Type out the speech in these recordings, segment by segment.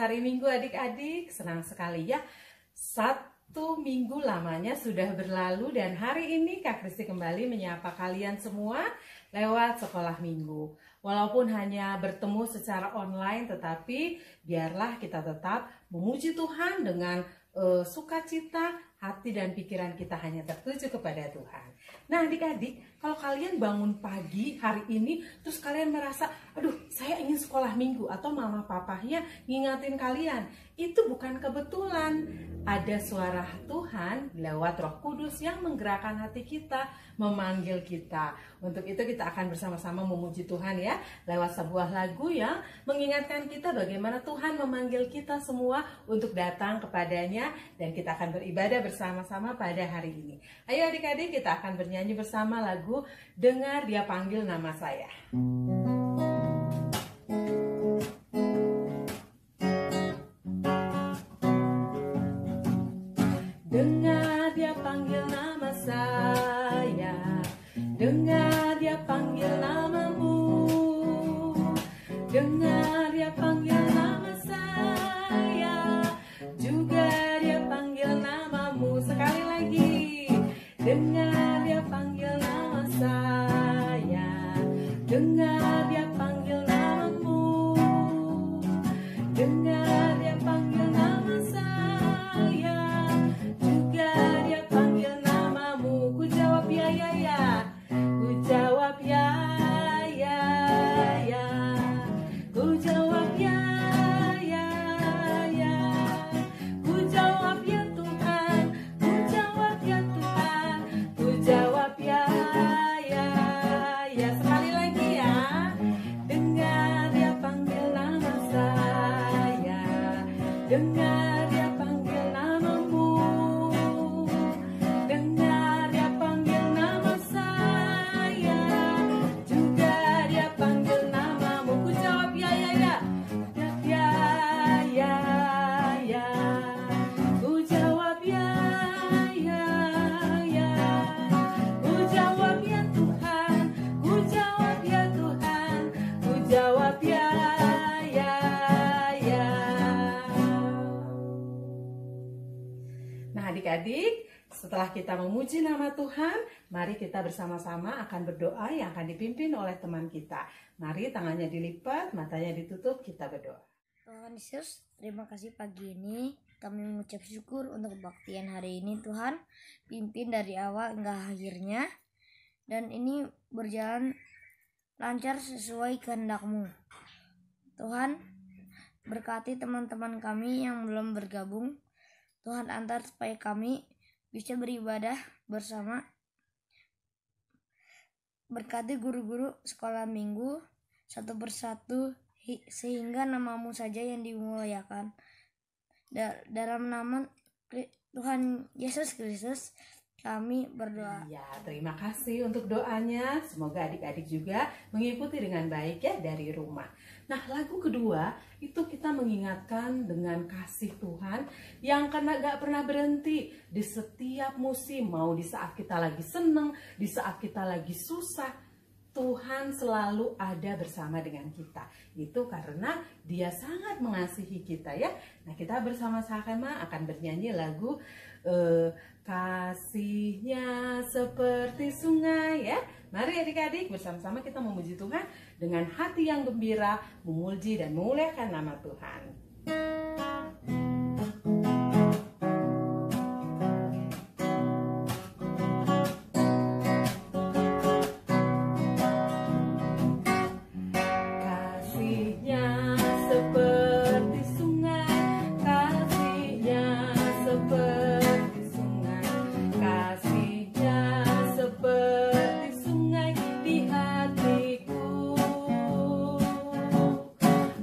hari Minggu adik-adik, senang sekali ya. 1 minggu lamanya sudah berlalu dan hari ini Kak Kristi kembali menyapa kalian semua lewat sekolah minggu. Walaupun hanya bertemu secara online, tetapi biarlah kita tetap memuji Tuhan dengan sukacita, hati dan pikiran kita hanya tertuju kepada Tuhan. Nah adik-adik, kalau kalian bangun pagi hari ini, terus kalian merasa, aduh saya ingin sekolah minggu, atau mama papahnya ngingatin kalian, itu bukan kebetulan. Ada suara Tuhan lewat Roh Kudus yang menggerakkan hati kita, memanggil kita. Untuk itu kita akan bersama-sama memuji Tuhan ya, lewat sebuah lagu yang mengingatkan kita bagaimana Tuhan memanggil kita semua untuk datang kepadanya, dan kita akan beribadah bersama-sama pada hari ini. Ayo adik-adik, kita akan bernyanyi bersama lagu Dengar Dia Panggil Nama Saya. Dengar Dia panggil nama saya, dengar Dia panggil namamu, dengar Dia panggil nama saya, juga Dia panggil namamu. Sekali lagi, dengar Dia panggil nama saya, dengar Dia panggil namamu, dengar Dia panggil nama saya, juga Dia panggil namamu. Ku jawab ya ya ya, ku jawab ya ya ya, ku jawab ya ya ya, ku jawab ya Tuhan, ku jawab ya Tuhan, ku jawab ya ya ya. Sekali lagi ya, dengar Dia panggil nama saya, dengar Dia panggil namamu, dengar Dia panggil nama saya, juga Dia panggil namamu. Ku jawab ya ya ya, ya ya ya, ku jawab ya ya ya, ku jawab ya Tuhan, ku jawab ya Tuhan, ku jawab ya ya ya. Nah adik-adik, setelah kita memuji nama Tuhan, mari kita bersama-sama akan berdoa yang akan dipimpin oleh teman kita. Mari tangannya dilipat, matanya ditutup, kita berdoa. Tuhan Yesus, terima kasih pagi ini kami mengucap syukur untuk kebaktian hari ini. Tuhan, pimpin dari awal hingga akhirnya, dan ini berjalan lancar sesuai kehendak-Mu. Tuhan, berkati teman-teman kami yang belum bergabung. Tuhan, antar supaya kami bisa beribadah bersama. Berkati guru-guru sekolah minggu satu persatu, sehingga namamu saja yang dimuliakan. Dalam nama Tuhan Yesus Kristus kami berdoa. Ya, terima kasih untuk doanya. Semoga adik-adik juga mengikuti dengan baik ya dari rumah. Nah, lagu kedua itu kita mengingatkan dengan kasih Tuhan yang karena gak pernah berhenti di setiap musim. Mau di saat kita lagi seneng, di saat kita lagi susah, Tuhan selalu ada bersama dengan kita. Itu karena Dia sangat mengasihi kita ya. Nah, kita bersama-sama akan bernyanyi lagu Kasihnya Seperti Sungai ya. Mari adik-adik bersama-sama kita memuji Tuhan dengan hati yang gembira, memuji dan memuliakan nama Tuhan.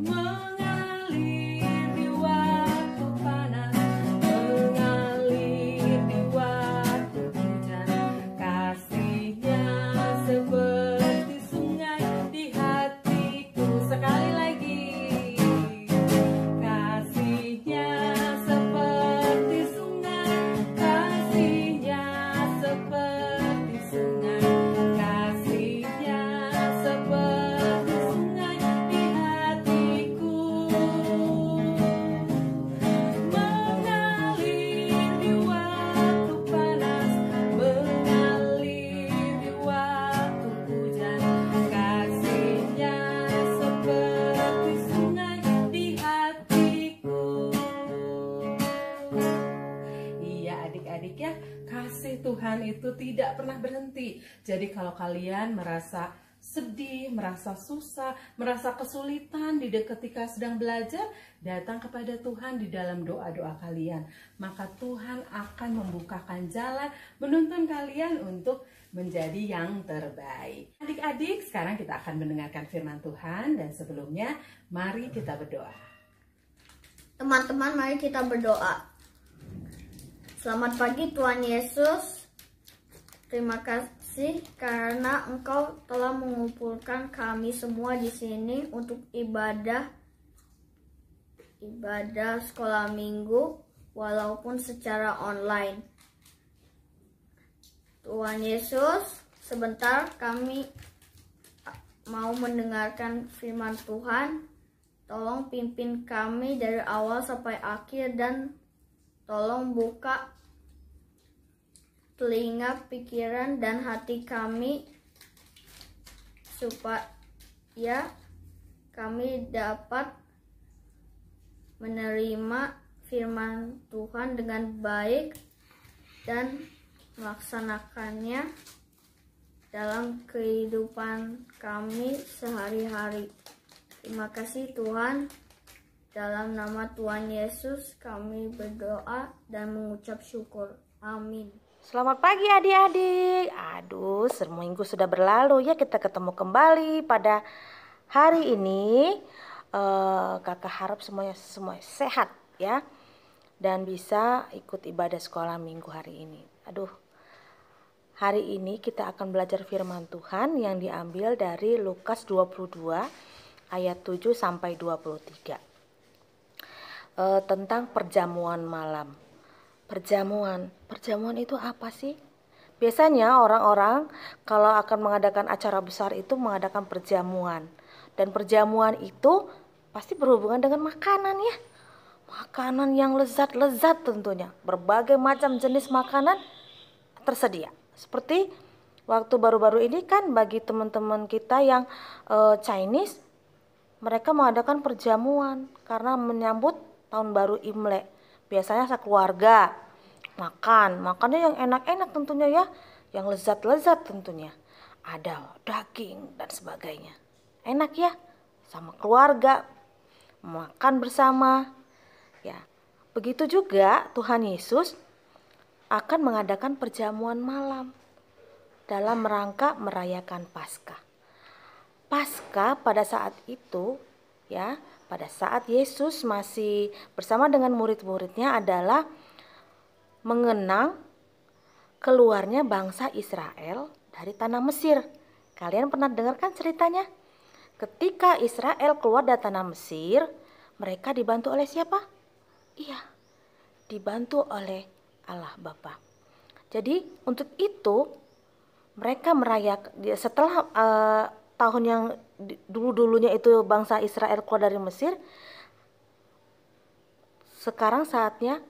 Mengalir di kasih Tuhan itu tidak pernah berhenti. Jadi kalau kalian merasa sedih, merasa susah, merasa kesulitan ketika sedang belajar, datang kepada Tuhan di dalam doa-doa kalian. Maka Tuhan akan membukakan jalan, menuntun kalian untuk menjadi yang terbaik. Adik-adik, sekarang kita akan mendengarkan firman Tuhan, dan sebelumnya mari kita berdoa. Teman-teman, mari kita berdoa. Selamat pagi Tuhan Yesus. Terima kasih karena Engkau telah mengumpulkan kami semua di sini untuk ibadah sekolah minggu walaupun secara online. Tuhan Yesus, sebentar kami mau mendengarkan firman Tuhan. Tolong pimpin kami dari awal sampai akhir dan tolong buka telinga, pikiran, dan hati kami supaya kami dapat menerima firman Tuhan dengan baik dan melaksanakannya dalam kehidupan kami sehari-hari. Terima kasih Tuhan. Dalam nama Tuhan Yesus kami berdoa dan mengucap syukur. Amin. Selamat pagi adik-adik. Aduh, seminggu sudah berlalu ya, kita ketemu kembali pada hari ini. Kakak harap semua sehat ya, dan bisa ikut ibadah sekolah minggu hari ini. Aduh, hari ini kita akan belajar firman Tuhan yang diambil dari Lukas 22 ayat 7 sampai 23. Tentang perjamuan malam. Perjamuan itu apa sih? Biasanya orang-orang kalau akan mengadakan acara besar itu mengadakan perjamuan. Dan perjamuan itu pasti berhubungan dengan makanan ya. Makanan yang lezat-lezat tentunya. Berbagai macam jenis makanan tersedia. Seperti waktu baru-baru ini kan bagi teman-teman kita yang Chinese, mereka mengadakan perjamuan karena menyambut tahun baru Imlek. Biasanya sekeluarga makannya yang enak-enak tentunya ya, yang lezat-lezat tentunya. Ada daging dan sebagainya. Enak ya, sama keluarga makan bersama. Ya, begitu juga Tuhan Yesus akan mengadakan perjamuan malam dalam rangka merayakan Paskah. Paskah pada saat itu ya, pada saat Yesus masih bersama dengan murid-muridnya adalah mengenang keluarnya bangsa Israel dari tanah Mesir. Kalian pernah dengarkan ceritanya? Ketika Israel keluar dari tanah Mesir, mereka dibantu oleh siapa? Iya, dibantu oleh Allah Bapa. Jadi untuk itu mereka merayakan setelah tahun yang dulu-dulunya itu bangsa Israel keluar dari Mesir, sekarang saatnya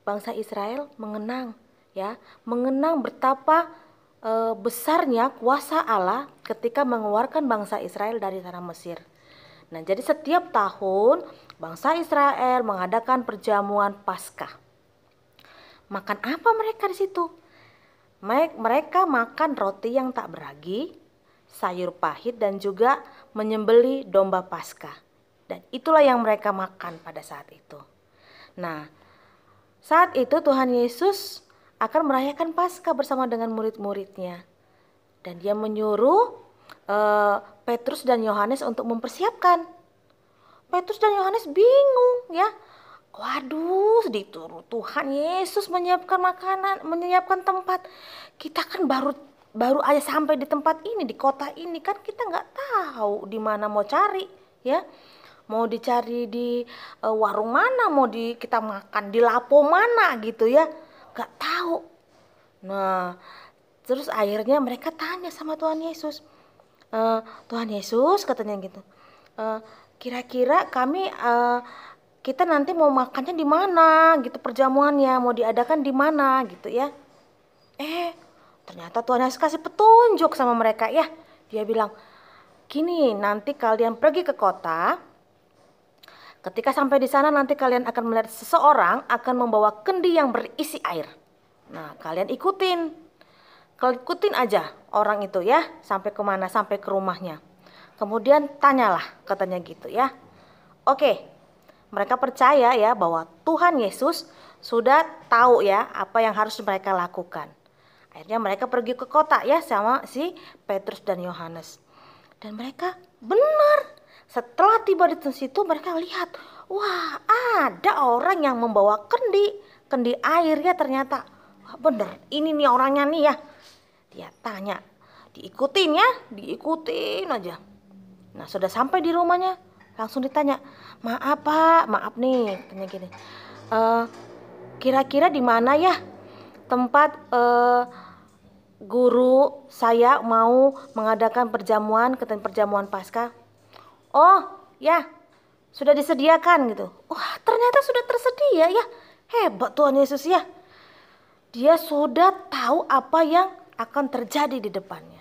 bangsa Israel mengenang betapa besarnya kuasa Allah ketika mengeluarkan bangsa Israel dari tanah Mesir. Nah, jadi setiap tahun bangsa Israel mengadakan perjamuan Paskah. Makan apa mereka di situ? Mereka makan roti yang tak beragi, sayur pahit, dan juga menyembelih domba Paskah. Dan itulah yang mereka makan pada saat itu. Nah, saat itu Tuhan Yesus akan merayakan Paskah bersama dengan murid-muridnya. Dan dia menyuruh Petrus dan Yohanes untuk mempersiapkan. Petrus dan Yohanes bingung ya. Waduh, dituruh Tuhan Yesus menyiapkan makanan, menyiapkan tempat. Kita kan baru aja sampai di tempat ini, di kota ini, kan kita nggak tahu di mana mau cari ya. Mau dicari di warung mana, kita makan di lapo mana gitu ya, nggak tahu. Nah, terus akhirnya mereka tanya sama Tuhan Yesus. Tuhan Yesus katanya gitu, kira-kira kita nanti mau makannya di mana gitu, perjamuannya mau diadakan di mana gitu ya. Ternyata Tuhan Yesus kasih petunjuk sama mereka ya. Dia bilang, gini, nanti kalian pergi ke kota. Ketika sampai di sana nanti kalian akan melihat seseorang akan membawa kendi yang berisi air. Nah, kalian ikutin aja orang itu ya, sampai kemana, sampai ke rumahnya. Kemudian tanyalah, katanya gitu ya. Oke, mereka percaya ya bahwa Tuhan Yesus sudah tahu ya apa yang harus mereka lakukan. Akhirnya mereka pergi ke kota ya sama si Petrus dan Yohanes. Dan mereka benar, setelah tiba di situ mereka lihat, wah, ada orang yang membawa kendi air ya ternyata. Wah, bener, ini nih orangnya nih ya. Dia tanya, diikutin aja. Nah, sudah sampai di rumahnya, langsung ditanya, maaf Pak, maaf nih, tanya gini, kira-kira di mana ya tempat guru saya mau mengadakan perjamuan Paskah? Oh ya, sudah disediakan gitu. Wah, ternyata sudah tersedia ya. Hebat Tuhan Yesus ya. Dia sudah tahu apa yang akan terjadi di depannya.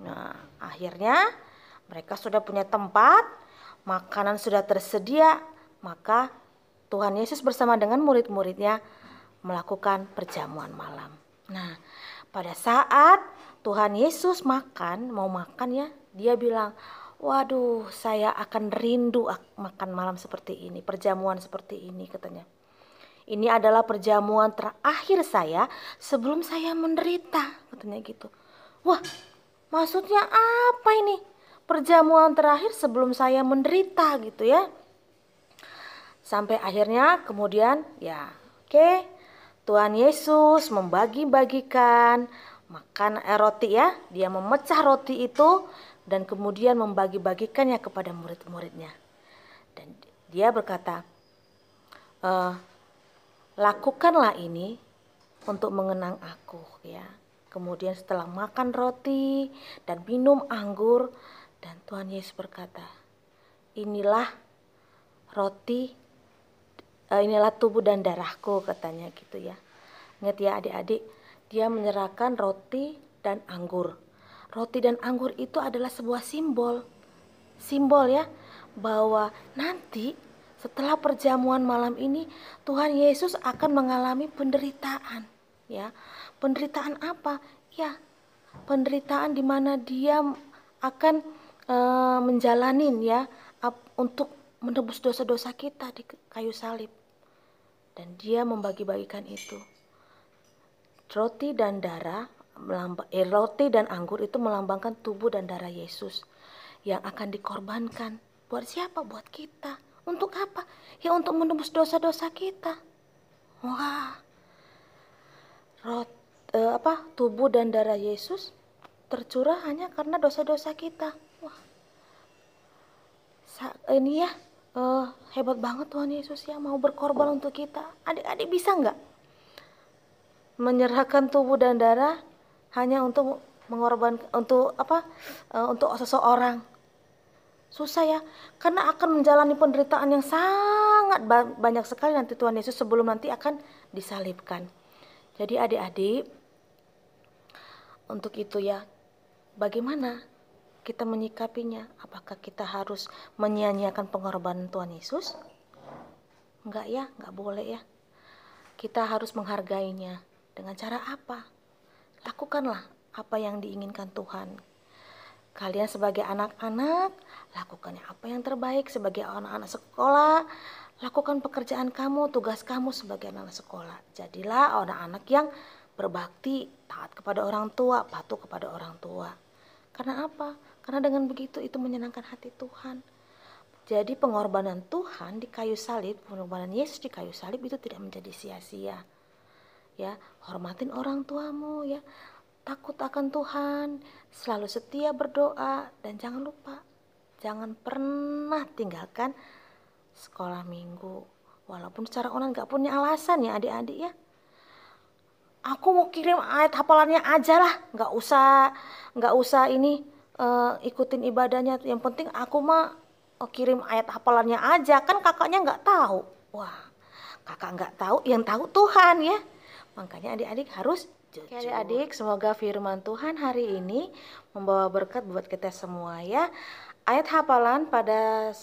Nah, akhirnya mereka sudah punya tempat, makanan sudah tersedia, maka Tuhan Yesus bersama dengan murid-muridnya melakukan perjamuan malam. Nah, pada saat Tuhan Yesus mau makan ya, dia bilang, waduh, saya akan rindu makan malam seperti ini, perjamuan seperti ini, katanya. Ini adalah perjamuan terakhir saya sebelum saya menderita, katanya gitu. Wah, maksudnya apa ini? Perjamuan terakhir sebelum saya menderita gitu ya. Sampai akhirnya kemudian ya, oke, Tuhan Yesus membagi-bagikan roti ya. Dia memecah roti itu dan kemudian membagi-bagikannya kepada murid-muridnya. Dan dia berkata, lakukanlah ini untuk mengenang aku ya. Kemudian setelah makan roti dan minum anggur, dan Tuhan Yesus berkata, inilah tubuh dan darahku, katanya gitu ya. Ingat ya adik-adik, dia menyerahkan roti dan anggur. Roti dan anggur itu adalah sebuah simbol ya, bahwa nanti setelah perjamuan malam ini Tuhan Yesus akan mengalami penderitaan ya. Penderitaan apa? Ya, penderitaan di mana dia akan menjalanin ya untuk menebus dosa-dosa kita di kayu salib. Dan dia membagi-bagikan itu. Roti dan anggur itu melambangkan tubuh dan darah Yesus yang akan dikorbankan. Buat siapa? Buat kita. Untuk apa? Ya untuk menebus dosa-dosa kita. Wah, tubuh dan darah Yesus tercurah hanya karena dosa-dosa kita. Wah, ini ya hebat banget Tuhan Yesus ya, mau berkorban untuk kita. Adik-adik bisa nggak menyerahkan tubuh dan darah hanya untuk mengorbankan untuk seseorang? Susah ya, karena akan menjalani penderitaan yang sangat banyak sekali nanti Tuhan Yesus sebelum nanti akan disalibkan. Jadi adik-adik, untuk itu ya, bagaimana kita menyikapinya? Apakah kita harus menyia-nyiakan pengorbanan Tuhan Yesus? Enggak ya, enggak boleh ya. Kita harus menghargainya. Dengan cara apa? Lakukanlah apa yang diinginkan Tuhan. Kalian sebagai anak-anak, lakukannya apa yang terbaik. Sebagai anak-anak sekolah, lakukan pekerjaan kamu, tugas kamu sebagai anak sekolah. Jadilah anak-anak yang berbakti, taat kepada orang tua, patuh kepada orang tua. Karena apa? Karena dengan begitu itu menyenangkan hati Tuhan. Jadi pengorbanan Tuhan di kayu salib, pengorbanan Yesus di kayu salib itu tidak menjadi sia-sia. Ya, hormatin orang tuamu ya. Takut akan Tuhan, selalu setia berdoa, dan jangan lupa, jangan pernah tinggalkan sekolah minggu. Walaupun secara online gak punya alasan ya adik-adik ya. Aku mau kirim ayat hafalannya aja lah, gak usah ini ikutin ibadahnya. Yang penting aku mah kirim ayat hafalannya aja, kan kakaknya gak tahu. Wah, kakak gak tahu, yang tahu Tuhan ya. Makanya adik-adik harus jujur. Adik-adik, semoga firman Tuhan hari ini membawa berkat buat kita semua ya. Ayat hafalan pada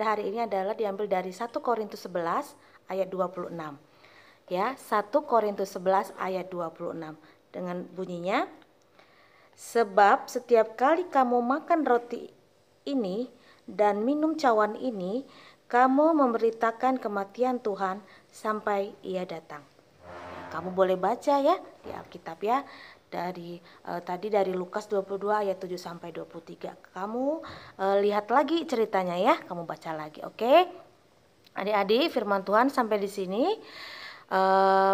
hari ini adalah diambil dari 1 Korintus 11 ayat 26. Ya, 1 Korintus 11 ayat 26 dengan bunyinya, sebab setiap kali kamu makan roti ini dan minum cawan ini, kamu memberitakan kematian Tuhan sampai Ia datang. Kamu boleh baca ya di Alkitab ya, tadi dari Lukas 22 ayat 7 sampai 23. Kamu lihat lagi ceritanya ya, kamu baca lagi, oke? Adik-adik, firman Tuhan sampai di sini.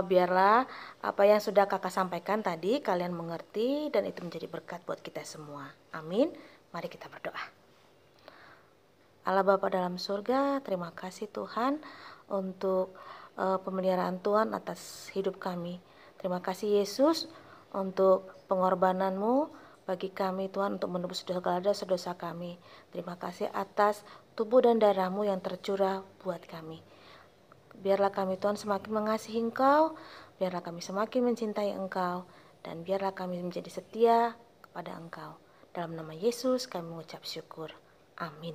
Biarlah apa yang sudah kakak sampaikan tadi kalian mengerti dan itu menjadi berkat buat kita semua. Amin. Mari kita berdoa. Allah Bapa dalam surga, terima kasih Tuhan untuk pemeliharaan Tuhan atas hidup kami. Terima kasih Yesus untuk pengorbanan-Mu bagi kami Tuhan, untuk menebus segala dosa-dosa kami. Terima kasih atas tubuh dan darah-Mu yang tercurah buat kami. Biarlah kami Tuhan semakin mengasihi Engkau, biarlah kami semakin mencintai Engkau, dan biarlah kami menjadi setia kepada Engkau. Dalam nama Yesus kami mengucap syukur. Amin.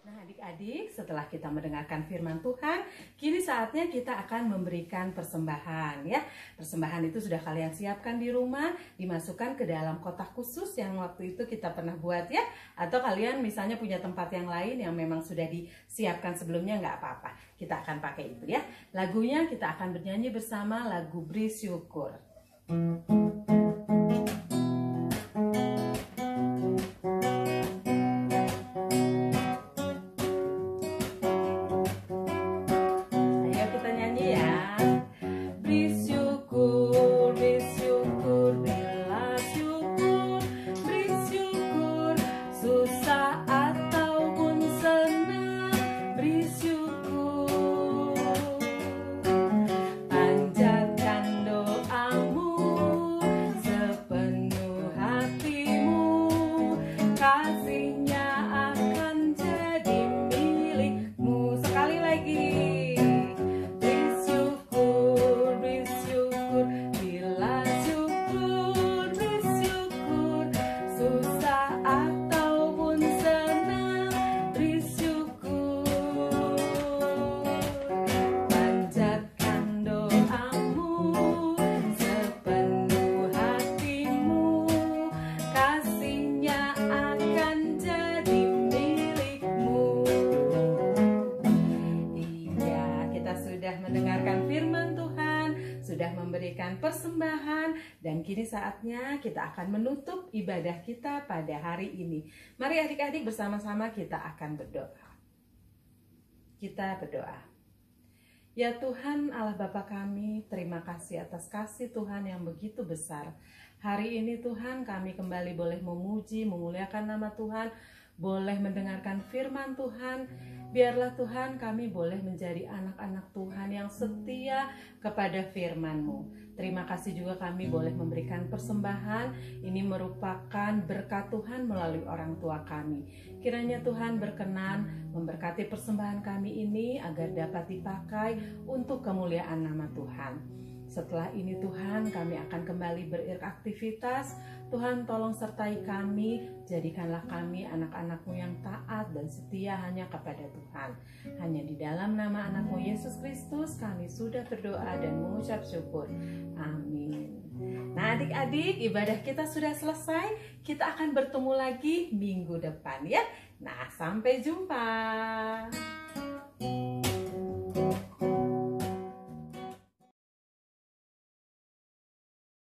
Nah adik-adik, setelah kita mendengarkan firman Tuhan, kini saatnya kita akan memberikan persembahan ya. Persembahan itu sudah kalian siapkan di rumah, dimasukkan ke dalam kotak khusus yang waktu itu kita pernah buat ya. Atau kalian misalnya punya tempat yang lain yang memang sudah disiapkan sebelumnya, nggak apa-apa. Kita akan pakai itu ya. Lagunya kita akan bernyanyi bersama lagu Beri Syukur. Memberikan persembahan, dan kini saatnya kita akan menutup ibadah kita pada hari ini. Mari adik-adik bersama-sama kita akan berdoa. Kita berdoa. Ya Tuhan Allah Bapa kami, terima kasih atas kasih Tuhan yang begitu besar. Hari ini Tuhan kami kembali boleh memuji, memuliakan nama Tuhan, boleh mendengarkan firman Tuhan. Biarlah Tuhan kami boleh menjadi anak-anak Tuhan yang setia kepada firman-Mu. Terima kasih juga kami boleh memberikan persembahan. Ini merupakan berkat Tuhan melalui orang tua kami. Kiranya Tuhan berkenan memberkati persembahan kami ini agar dapat dipakai untuk kemuliaan nama Tuhan. Setelah ini Tuhan kami akan kembali beraktivitas. Tuhan tolong sertai kami, jadikanlah kami anak-anak-Mu yang taat dan setia hanya kepada Tuhan. Hanya di dalam nama anak-Mu Yesus Kristus kami sudah berdoa dan mengucap syukur. Amin. Nah adik-adik, ibadah kita sudah selesai. Kita akan bertemu lagi minggu depan ya. Nah sampai jumpa.